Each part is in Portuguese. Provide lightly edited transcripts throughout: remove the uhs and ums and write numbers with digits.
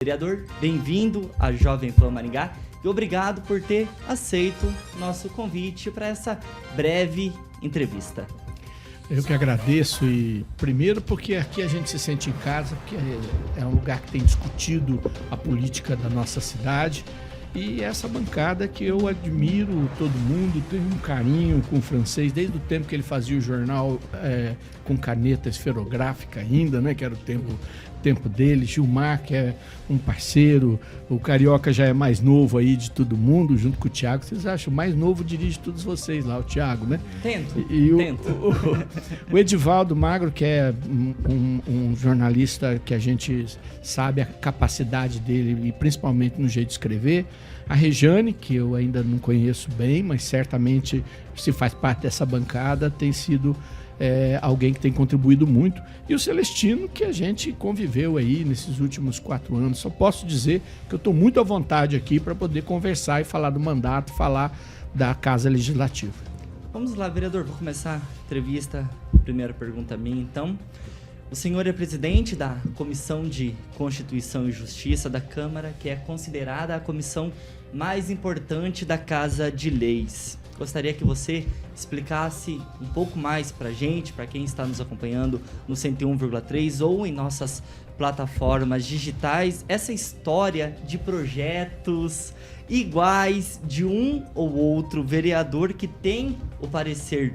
Vereador, bem-vindo à Jovem Pan Maringá e obrigado por ter aceito nosso convite para essa breve entrevista. Eu que agradeço, e primeiro porque aqui a gente se sente em casa, porque é um lugar que tem discutido a política da nossa cidade, e essa bancada que eu admiro todo mundo, tenho um carinho com o Francês, desde o tempo que ele fazia o jornal com caneta esferográfica ainda, né, que era o tempo dele. Gilmar, que é um parceiro, o Carioca já é mais novo aí de todo mundo, junto com o Thiago. Vocês acham? O mais novo dirige todos vocês lá, o Thiago, né? Tento. O Edivaldo Magro, que é um jornalista que a gente sabe a capacidade dele, e principalmente no jeito de escrever. A Rejane, que eu ainda não conheço bem, mas certamente, se faz parte dessa bancada, tem sido alguém que tem contribuído muito. E o Celestino, que a gente conviveu aí nesses últimos 4 anos. Só posso dizer que eu estou muito à vontade aqui para poder conversar e falar do mandato, falar da Casa Legislativa. Vamos lá, vereador, vou começar a entrevista. Primeira pergunta minha, então. O senhor é presidente da Comissão de Constituição e Justiça da Câmara, que é considerada a comissão mais importante da Casa de Leis. Gostaria que você explicasse um pouco mais para a gente, para quem está nos acompanhando no 101,3 ou em nossas plataformas digitais, essa história de projetos iguais de um ou outro vereador que tem o parecer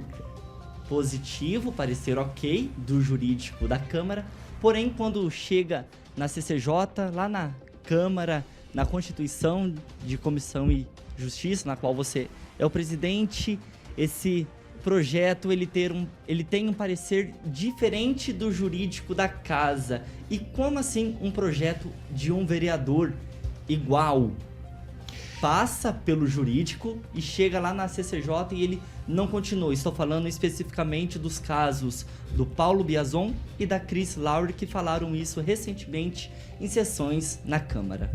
positivo, parecer ok do jurídico da Câmara, porém quando chega na CCJ, lá na Câmara, na Constituição de Comissão e Justiça, na qual você é o presidente, esse projeto ele tem um parecer diferente do jurídico da casa. E como assim um projeto de um vereador igual passa pelo jurídico e chega lá na CCJ e ele não continua? Estou falando especificamente dos casos do Paulo Biazon e da Cris Laure, que falaram isso recentemente em sessões na Câmara.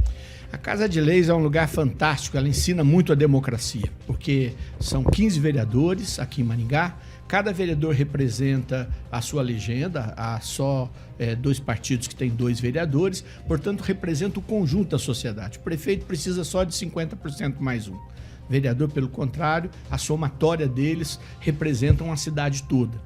A Casa de Leis é um lugar fantástico, ela ensina muito a democracia, porque são 15 vereadores aqui em Maringá, cada vereador representa a sua legenda, há só 2 partidos que têm 2 vereadores, portanto representa o conjunto da sociedade. O prefeito precisa só de 50% mais um. Vereador, pelo contrário, a somatória deles representam a cidade toda.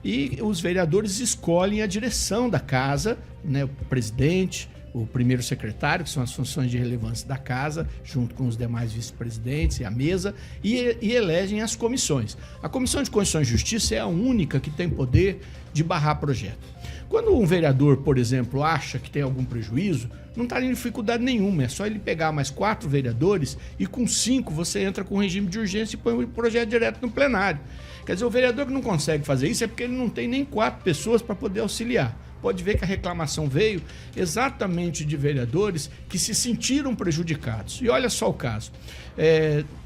E os vereadores escolhem a direção da casa, né, o presidente, o primeiro secretário, que são as funções de relevância da casa, junto com os demais vice-presidentes e a mesa, e elegem as comissões. A Comissão de Constituição e Justiça é a única que tem poder de barrar projeto. Quando um vereador, por exemplo, acha que tem algum prejuízo, não está em dificuldade nenhuma, é só ele pegar mais 4 vereadores e com 5 você entra com regime de urgência e põe o projeto direto no plenário. Quer dizer, o vereador que não consegue fazer isso é porque ele não tem nem 4 pessoas para poder auxiliar. Pode ver que a reclamação veio exatamente de vereadores que se sentiram prejudicados. E olha só o caso.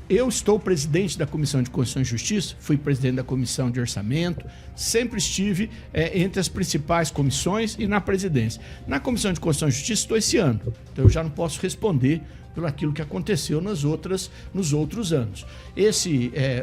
Eu estou presidente da Comissão de Constituição e Justiça, fui presidente da Comissão de Orçamento, sempre estive entre as principais comissões e na presidência. Na Comissão de Constituição e Justiça estou esse ano, então eu já não posso responder pelo aquilo que aconteceu nos outros anos.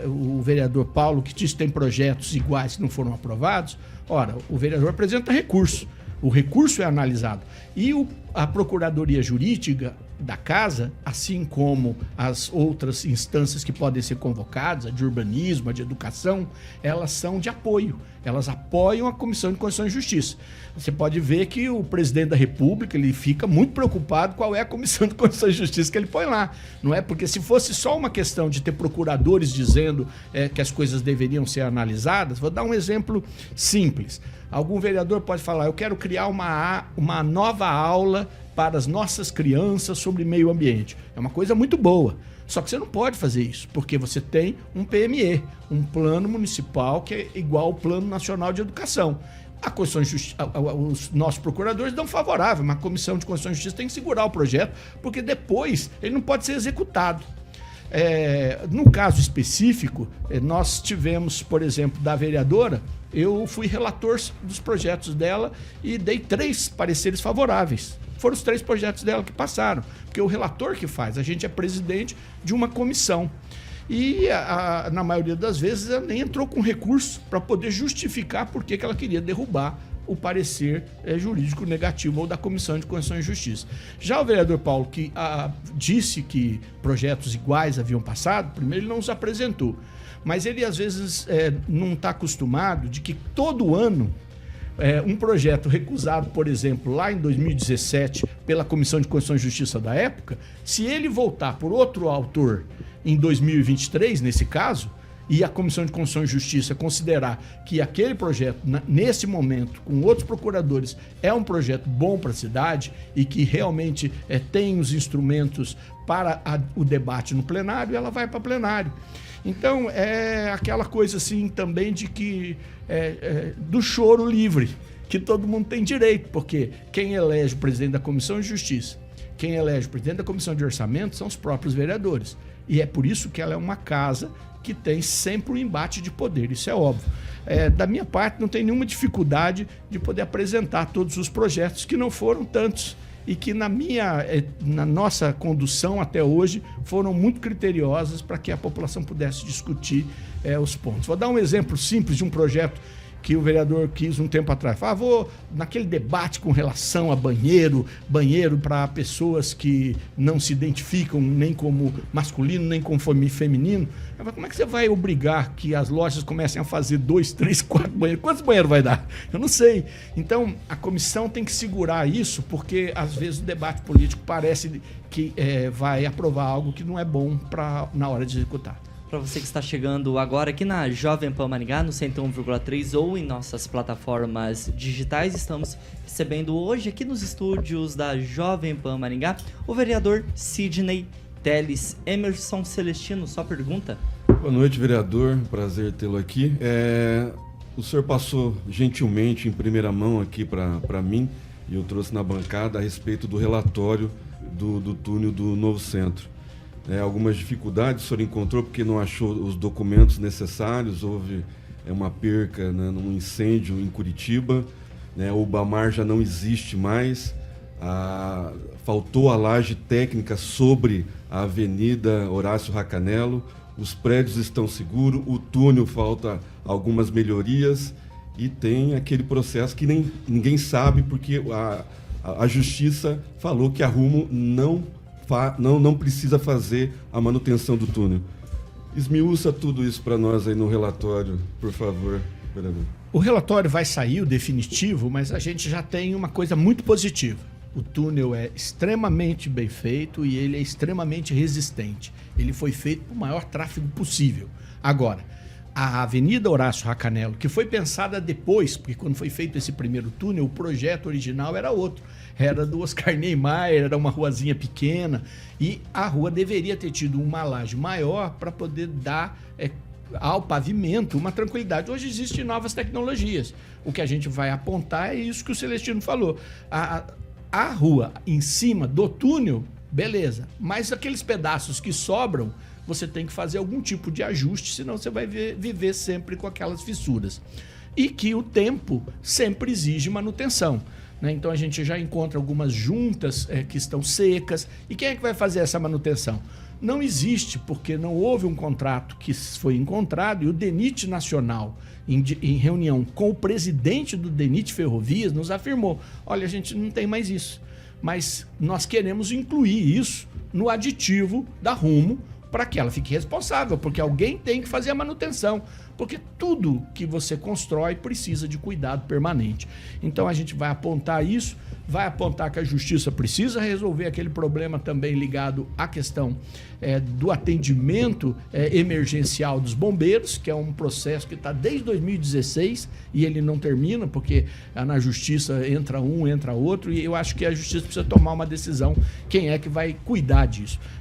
O vereador Paulo, que disse que tem projetos iguais que não foram aprovados, ora, o vereador apresenta recurso, o recurso é analisado. E a Procuradoria Jurídica da Casa, assim como as outras instâncias que podem ser convocadas, a de urbanismo, a de educação, elas são de apoio. Elas apoiam a Comissão de Constituição e Justiça. Você pode ver que o presidente da República ele fica muito preocupado qual é a Comissão de Constituição e Justiça que ele põe lá. Não é? Porque se fosse só uma questão de ter procuradores dizendo que as coisas deveriam ser analisadas, vou dar um exemplo simples. Algum vereador pode falar, eu quero criar uma nova aula para as nossas crianças sobre meio ambiente. É uma coisa muito boa. Só que você não pode fazer isso, porque você tem um PME, um plano municipal que é igual ao Plano Nacional de Educação. A Constituição e Justiça, os nossos procuradores dão favorável, mas a Comissão de Constituição e Justiça tem que segurar o projeto, porque depois ele não pode ser executado. No caso específico, nós tivemos, por exemplo, da vereadora, eu fui relator dos projetos dela e dei 3 pareceres favoráveis. Foram os 3 projetos dela que passaram, porque o relator que faz, a gente é presidente de uma comissão. E na maioria das vezes ela nem entrou com recurso para poder justificar por que ela queria derrubar o parecer jurídico negativo ou da Comissão de Constituição e Justiça. Já o vereador Paulo, que disse que projetos iguais haviam passado, primeiro ele não os apresentou, mas ele às vezes não está acostumado de que todo ano um projeto recusado, por exemplo, lá em 2017, pela Comissão de Constituição e Justiça da época, se ele voltar por outro autor em 2023, nesse caso, e a Comissão de Constituição e Justiça considerar que aquele projeto, nesse momento, com outros procuradores, é um projeto bom para a cidade e que realmente tem os instrumentos para o debate no plenário, ela vai para plenário. Então, é aquela coisa assim também de que do choro livre, que todo mundo tem direito, porque quem elege o presidente da Comissão de Justiça, quem elege o presidente da Comissão de Orçamento são os próprios vereadores. E é por isso que ela é uma casa que tem sempre um embate de poder, isso é óbvio. Da minha parte, não tem nenhuma dificuldade de poder apresentar todos os projetos, que não foram tantos, e que na nossa condução até hoje foram muito criteriosas para que a população pudesse discutir os pontos. Vou dar um exemplo simples de um projeto que o vereador quis um tempo atrás. Vou naquele debate com relação a banheiro para pessoas que não se identificam nem como masculino, nem como feminino. Como é que você vai obrigar que as lojas comecem a fazer 2, 3, 4 banheiros? Quantos banheiros vai dar? Eu não sei. Então, a comissão tem que segurar isso, porque às vezes o debate político parece que vai aprovar algo que não é bom na hora de executar. Para você que está chegando agora aqui na Jovem Pan Maringá, no 101,3 ou em nossas plataformas digitais, estamos recebendo hoje aqui nos estúdios da Jovem Pan Maringá o vereador Sidney Teles. Emerson Celestino, sua pergunta? Boa noite, vereador. Prazer tê-lo aqui. O senhor passou gentilmente em primeira mão aqui para mim, e eu trouxe na bancada a respeito do relatório do túnel do Novo Centro. Algumas dificuldades o senhor encontrou porque não achou os documentos necessários, houve uma perca, né, num incêndio em Curitiba, né, o Bamar já não existe mais, faltou a laje técnica sobre a Avenida Horácio Racanello, os prédios estão seguros, o túnel falta algumas melhorias e tem aquele processo que ninguém sabe porque a Justiça falou que a Rumo não precisa fazer a manutenção do túnel. Esmiuça tudo isso para nós aí no relatório, por favor, vereador. O relatório vai sair, o definitivo, mas a gente já tem uma coisa muito positiva. O túnel é extremamente bem feito e ele é extremamente resistente. Ele foi feito para o maior tráfego possível. Agora, a Avenida Horácio Racanello, que foi pensada depois, porque quando foi feito esse primeiro túnel, o projeto original era outro. Era do Oscar Niemeyer, era uma ruazinha pequena, e a rua deveria ter tido uma laje maior para poder dar ao pavimento uma tranquilidade. Hoje existem novas tecnologias. O que a gente vai apontar é isso que o Celestino falou. A rua em cima do túnel, beleza, mas aqueles pedaços que sobram, você tem que fazer algum tipo de ajuste, senão você vai viver sempre com aquelas fissuras. E que o tempo sempre exige manutenção. Então a gente já encontra algumas juntas que estão secas. E quem é que vai fazer essa manutenção? Não existe, porque não houve um contrato que foi encontrado, e o DENIT Nacional, em reunião com o presidente do DENIT Ferrovias, nos afirmou: olha, a gente não tem mais isso, mas nós queremos incluir isso no aditivo da Rumo, para que ela fique responsável, porque alguém tem que fazer a manutenção, porque tudo que você constrói precisa de cuidado permanente. Então a gente vai apontar isso, vai apontar que a Justiça precisa resolver aquele problema também ligado à questão do atendimento emergencial dos bombeiros, que é um processo que está desde 2016 e ele não termina, porque na Justiça entra um, entra outro, e eu acho que a Justiça precisa tomar uma decisão, quem é que vai cuidar disso.